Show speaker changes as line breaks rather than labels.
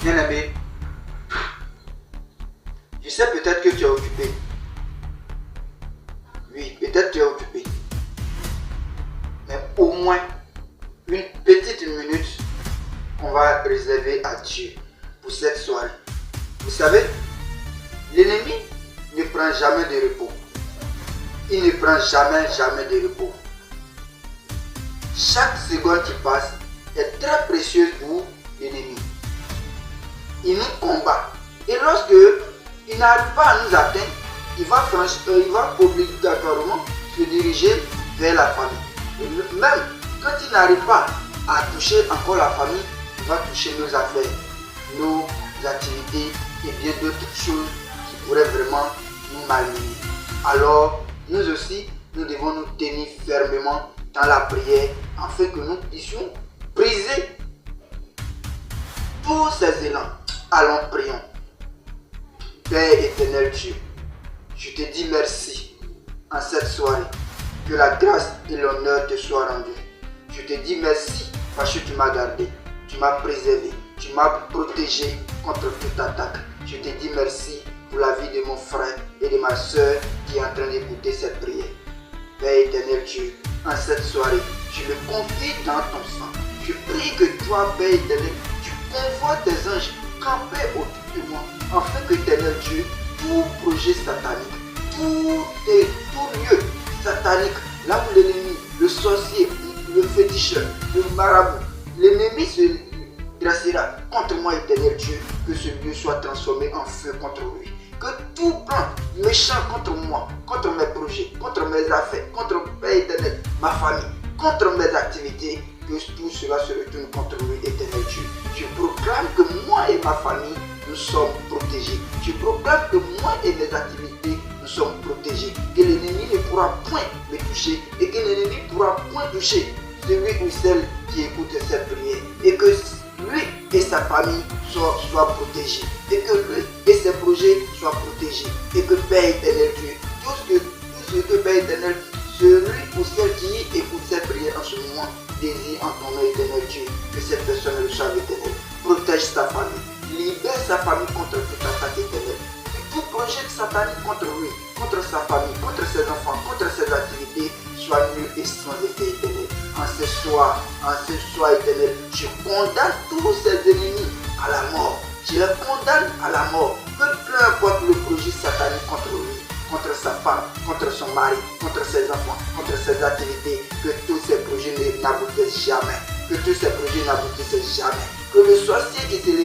Bien-aimé, je sais peut-être que tu es occupé. Oui, peut-être tu es occupé. Mais au moins une petite minute qu'on va réserver à Dieu pour cette soirée. Vous savez, l'ennemi ne prend jamais de repos. Il ne prend jamais de repos. Chaque seconde qui passe est très précieuse pour l'ennemi. Il nous combat. Et lorsque il n'arrive pas à nous atteindre, il va obligatoirement se diriger vers la famille. Et même quand il n'arrive pas à toucher encore la famille, il va toucher nos affaires, nos activités et bien d'autres choses qui pourraient vraiment nous malmener. Alors, nous aussi, nous devons nous tenir fermement dans la prière afin que nous puissions briser tous ces élans. Allons, prions. Père éternel Dieu, je te dis merci en cette soirée. Que la grâce et l'honneur te soient rendus. Je te dis merci parce que tu m'as gardé, tu m'as préservé, tu m'as protégé contre toute attaque. Je te dis merci pour la vie de mon frère et de ma soeur qui est en train d'écouter cette prière. Père éternel Dieu, en cette soirée, je me confie dans ton sang. Je prie que toi, Père éternel, tu convoies tes anges camper autour de moi, afin que, éternel Dieu, tout projet satanique, tout lieu satanique, là où l'ennemi, le sorcier, le féticheur, le marabout, l'ennemi se dressera contre moi, éternel Dieu, que ce lieu soit transformé en feu contre lui. Que tout plan méchant contre moi, contre mes projets, contre mes affaires, contre Père éternel, ma famille, contre mes activités, que tout cela se retourne contre lui, éternel Dieu. Je proclame que moi et ma famille, nous sommes protégés. Je proclame que moi et mes activités, nous sommes protégés. Que l'ennemi ne pourra point me toucher et que l'ennemi ne pourra point toucher celui ou celle qui écoute cette prière. Et que lui et sa famille soient protégés. Et que lui et ses projets soient protégés. Et que Père éternel Dieu, tout ce que Père éternel, celui ou celle qui écoute cette prière en ce moment, désire en ton nom éternel Dieu, que cette personne reçoive éternel. Protège sa famille. Libère sa famille contre toute attaque éternelle. Tout projet satanique contre lui, contre sa famille, contre ses enfants, contre ses activités, soit nul et sans effet éternel. En ce soir éternel, je condamne tous ses ennemis à la mort. Je les condamne à la mort. Que peu importe le projet satanique contre lui, contre sa femme, contre son mari, contre ses enfants, contre ses activités, que tous ces projets n'aboutissent jamais. Que tous ces projets n'aboutissent jamais. Que le sorcier qui s'est